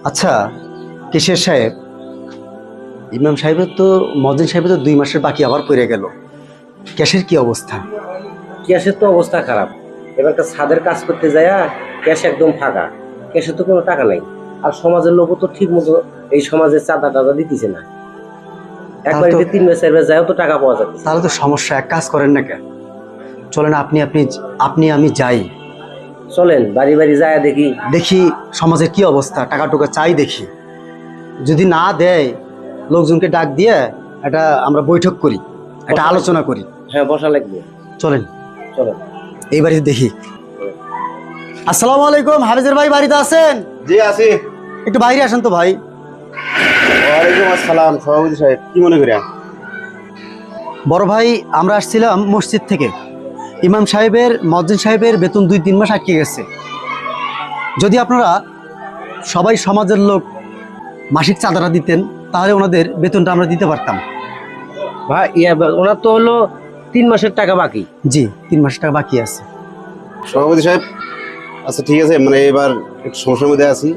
আচ্ছা কেশিয়ার সাহেব, ইমাম সাহেবের তো মজিন সাহেবের তো 2 মাসের বাকি আবার পড়ে গেল। ক্যাশের কি অবস্থা? ক্যাশের তো অবস্থা খারাপ। এবার ছাদের কাজ করতে যায় ক্যাশ একদম ফাঁকা, ক্যাশে তো কোনো টাকা নাই। আর সমাজের লোকও তো ঠিক মতো এই সমাজে চাঁদা টাদা দিতেছে না। একবার তাহলে তো- 3 মাস 4 মাস যায়ও তো টাকা পাওয়া যাচ্ছে। তাহলে তো সমস্যা। এক কাজ করেন না কেন, চলেন আপনি আপনি আপনি আমি যাই, চলেন বাড়ি বাড়ি যায় দেখি। দেখি সমাজের কি অবস্থা, টাকা টুকা চাই দেখি। যদি না দেয় লোকজনকে ডাক দিয়ে একটা আমরা বৈঠক করি, একটা আলোচনা করি। হ্যাঁ, বসা লাগবে। চলেন চলেন। এই বাড়িতে দেখি। আসসালামু আলাইকুম, হাফিজের ভাই বাড়িতে আছেন? জি আছি। একটু বাইরে আসেন তো ভাই। ওয়ালাইকুম আসসালাম সভাপতি সাহেব, কি মনে করেন? বড় ভাই, আমরা আসছিলাম মসজিদ থেকে। ইমাম সাহেবের মজ্জিন সাহেবের বেতন 2-3 মাস আটকে গেছে। যদি আপনারা সবাই সমাজের লোক মাসিক চাঁদাটা দিতেন তাহলে ওনাদের বেতনটা আমরা দিতে পারতাম। ভাই ওনার তো হলো 3 মাসের টাকা বাকি। জি, 3 মাসের টাকা বাকি আছে। সভাপতি সাহেব, আচ্ছা ঠিক আছে, মানে এবার একটু সমস্যার মধ্যে আছি।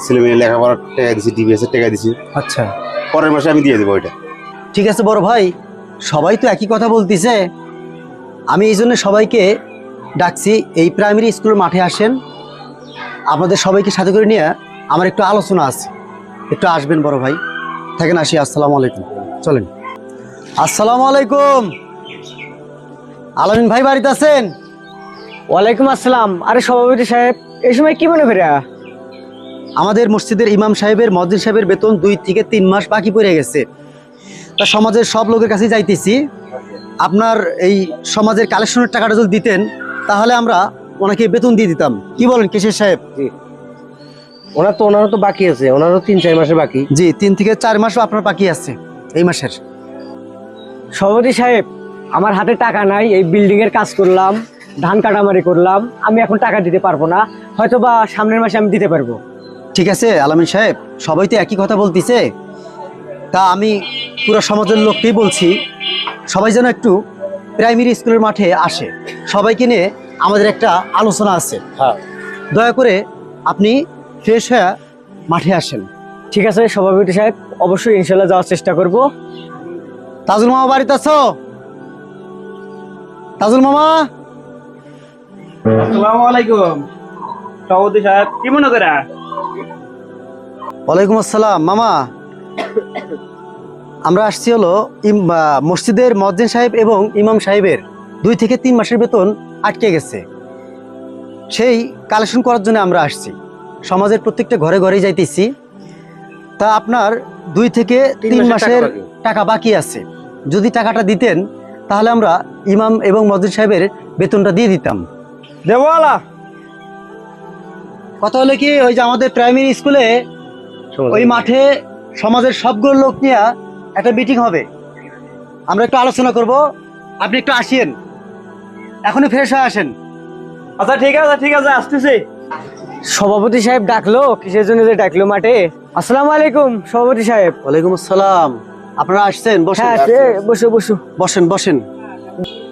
ছেলে মেয়ে লেখাপড়ার টাকা দিছি, ডিভিএসের টাকা দিছি, আচ্ছা পরের মাসে আমি দিয়ে দেবো ওইটা। ঠিক আছে বড় ভাই, সবাই তো একই কথা বলতিছে। আমি এই জন্য সবাইকে ডাকছি, এই প্রাইমারি স্কুলের মাঠে আসেন, আপনাদের সবাইকে সাথে করে নিয়ে আমার একটু আলোচনা আছে, একটু আসবেন বড় ভাই। থাকেন, আসি। আসসালামু আলাইকুম। চলেন। আসসালামু আলাইকুম, আলামিন ভাই বাড়িতে আছেন? ওয়ালাইকুম আসসালাম। আরে সভাপতি সাহেব, এই সময় কি মনে করিয়া? আমাদের মসজিদের ইমাম সাহেবের মজ্জিদ সাহেবের বেতন 2 থেকে 3 মাস বাকি পড়ে গেছে। তা সমাজের সব লোকের কাছে যাইতেছি, আপনার এই সমাজের কালেকশনের টাকাটা যদি দিতেন তাহলে আমরা ওনাকে বেতন দিয়ে দিতাম। কি বলেন কেশিয়ার সাহেব? ওনারও তো বাকি আছে, ওনারও 3-4 মাসের বাকি। জি, 3 থেকে 4 মাসও আপনার বাকি আছে এই মাসের। সভাপতি সাহেব, আমার হাতে টাকা নাই, এই বিল্ডিং এর কাজ করলাম, ধান কাটামারি করলাম, আমি এখন টাকা দিতে পারবো না, হয়তো বা সামনের মাসে আমি দিতে পারবো। ঠিক আছে আলামিন সাহেব, সবাই তো একই কথা বলতিছে। তা আমি পুরো সমাজের লোককেই বলছি, সবাই যেন একটু প্রাইমারি স্কুলের মাঠে আসে। সবাইকে নিয়ে আমাদের একটা আলোচনা আছে। হ্যাঁ, দয়া করে আপনি ফ্রেশ হয়ে মাঠে আসেন। ঠিক আছে সভাপতি সাহেব, অবশ্যই ইনশাল্লাহ যাওয়ার চেষ্টা করব। তাজুল মামা বাড়িতে আছো? তাজুল মামা, আসসালামু আলাইকুম সভাপতি সাহেব, কি মনে করে? ওয়ালাইকুম আসসালাম। মামা, আমরা আসছি হলো মসজিদের মজ্জিন সাহেব এবং ইমাম সাহেবের 2 থেকে 3 মাসের বেতন আটকে গেছে, সেই কালেকশন করার জন্য আমরা আসছি। সমাজের প্রত্যেকটা ঘরে ঘরে যাইতেছি। তা আপনার 2 থেকে 3 মাসের টাকা বাকি আছে। যদি টাকাটা দিতেন তাহলে আমরা ইমাম এবং মজ্জিন সাহেবের বেতনটা দিয়ে দিতাম। দেবওয়ালা, কথা হলো কি, ওই যে আমাদের প্রাইমারি স্কুলে ওই মাঠে সমাজের সবগুলো লোক নিয়ে একটা মিটিং হবে, আমরা একটু আলোচনা করব। আপনি একটু আসেন, এখনই ফ্রেশ হয়ে আসেন। আচ্ছা ঠিক আছে আসতেছি। সভাপতি সাহেব ডাকলো, কিসের জন্য যে ডাকলো মাঠে? আসসালামু আলাইকুম সভাপতি সাহেব। ওয়ালাইকুম আসসালাম। আপনারা আসছেন? বসেন হ্যাঁ, বসো বসো। বসেন বসেন।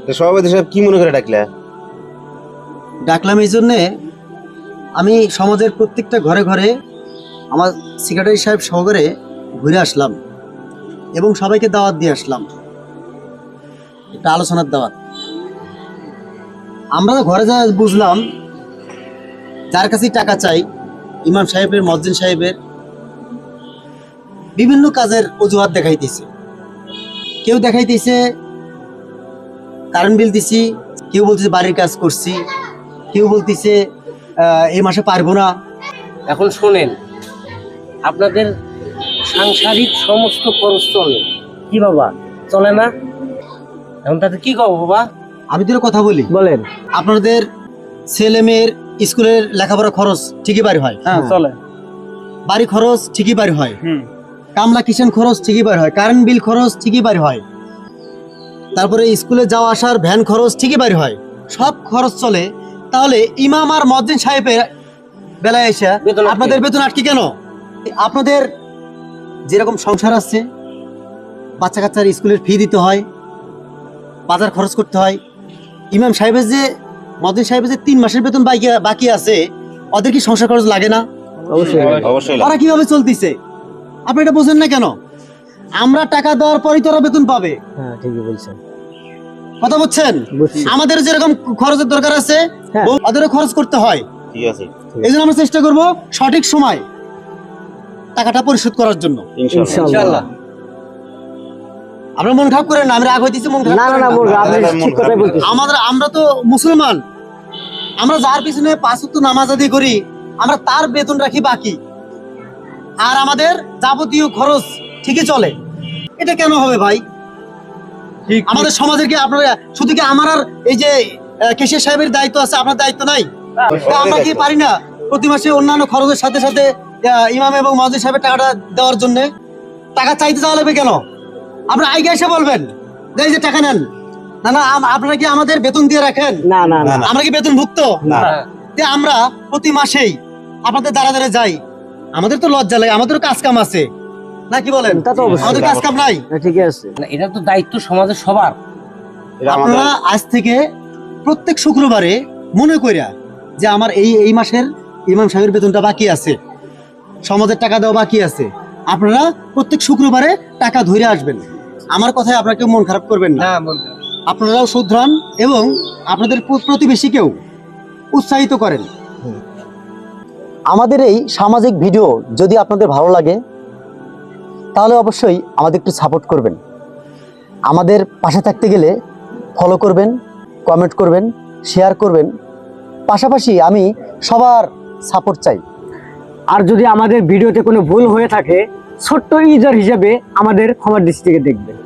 তো সভাপতি সাহেব, কি মনে করে ডাকলে? ডাকলাম এই জন্যে, আমি সমাজের প্রত্যেকটা ঘরে ঘরে আমার সেক্রেটারি সাহেব সহকারে ঘুরে আসলাম এবং সবাইকে দাওয়াত দিয়ে আসলাম, একটা আলোচনার দাওয়াত। আমরা তো ঘরে যা বুঝলাম, যার কাছেই টাকা চাই, ইমাম সাহেবের মজ্জিন সাহেবের বিভিন্ন কাজের অজুহাত দেখাইতেছে। কেউ দেখাইতেছে কারেন্ট বিল দিছি, কেউ বলতেছে বাড়ির কাজ করছি, কেউ বলতেছে এই মাসে পারবো না। এখন শোনেন, আপনাদের সাংসারিক সমস্ত খরচ চলে কি বাবা? চলে না? এখন তাতে কি করবো বাবা? আমি তোর কথা বলি, বলেন। আপনাদের ছেলে মেয়ের স্কুলের লেখাপড়া খরচ ঠিকই বাড়ি হয়, হ্যাঁ চলে। বাড়ি খরচ ঠিকই বাড়ি হয়, হুম, কামলা কিচেন খরচ ঠিকই বাড়ি হয়, কারেন্ট বিল খরচ ঠিকই বাড়ি হয়, তারপরে স্কুলে যাওয়া আসার ভ্যান খরচ ঠিকই বাড়ি হয়, সব খরচ চলে। তাহলে ইমাম আর মজ্জিন সাহেবের বেলায় এসে বেতন আটকে। আপনাদের বেতন আটকে কেন? আপনাদের যেরকম সংসার আছে, বাচ্চা কাচ্চার স্কুলের ফি দিতে হয়, বাজার খরচ করতে হয়, ইমাম সাহেবের যে মজ্জিন সাহেবের যে 3 মাসের বেতন বাকি আছে, ওদের কি সংসার খরচ লাগে না? অবশ্যই অবশ্যই লাভ। ওরা কিভাবে চলতিছে আপনি এটা বোঝেন না কেন? আমরা টাকা দেওয়ার পরই তো ওরা বেতন পাবে। হ্যাঁ ঠিকই বলছেন, কথা বুঝছেন? বুঝছি। আমাদের যেরকম খরচের দরকার আছে হ্যাঁ। ওদেরও খরচ করতে হয়। ঠিক আছে, এই জন্য আমরা চেষ্টা করব সঠিক সময় টাকাটা পরিশোধ করার জন্য। ইনশাআল্লাহ। ইনশাআল্লাহ। আমরা মন খারাপ করেন না, আমি রাগ হইতেছি মন খারাপ না না করেন না না। মুরগা, আপনি না, না, ঠিক কথাই বলতেছেন। আমরা তো মুসলমান, আমরা যার পিছনে 5 ওয়াক্ত নামাজ আদায় করি আমরা তার বেতন রাখি বাকি, আর আমাদের যাবতীয় খরচ ঠিকই চলে। এটা কেন হবে ভাই? আমাদের সমাজের কি আপনারা শুধু কি আমার আর এই যে কেশিয়ার সাহেবের দায়িত্ব আছে, আপনার দায়িত্ব নাই? তা আমরা কি পারি না প্রতি মাসে অন্যান্য খরচের সাথে সাথে ইমাম এবং মুয়াজ্জিন সাহেবের টাকাটা দেওয়ার জন্য? টাকা চাইতে যাওয়া লাগবে কেন? আপনারা আগে এসে বলবেন যে এই যে টাকা নেন। না না, আপনারা কি আমাদের বেতন দিয়ে রাখেন? না না না, না। আমরা কি বেতন ভুক্ত? না। যে আমরা প্রতি মাসেই আপনাদের দ্বারা দ্বারা যাই, আমাদের তো লজ্জা লাগে, আমাদেরও কাজ কাম আছে নাকি বলেন? তা তো অবশ্যই। আমাদের কাজ কাম নাই? হ্যাঁ, ঠিকই আছে। না, এটা তো দায়িত্ব সমাজের সবার। এটা আমাদের আপনারা আজ থেকে প্রত্যেক শুক্রবারে মনে কইরা যে আমার এই মাসের ইমাম সাহেবের বেতনটা বাকি আছে, সমাজের টাকা দেওয়া বাকি আছে, আপনারা প্রত্যেক শুক্রবারে টাকা ধরে আসবেন। আমার কথায় আপনাকে মন খারাপ করবেন না, আপনারাও শুধরান এবং আপনাদের প্রতিবেশীকেও উৎসাহিত করেন। আমাদের এই সামাজিক ভিডিও যদি আপনাদের ভালো লাগে তাহলে অবশ্যই আমাদের একটু সাপোর্ট করবেন। আমাদের পাশে থাকতে গেলে ফলো করবেন, কমেন্ট করবেন, শেয়ার করবেন। পাশাপাশি আমি সবার সাপোর্ট চাই। আর যদি আমাদের ভিডিওতে কোনো ভুল হয়ে থাকে ছোট্ট ইউজার হিসেবে আমাদের ক্ষমার দৃষ্টিতে দেখবেন।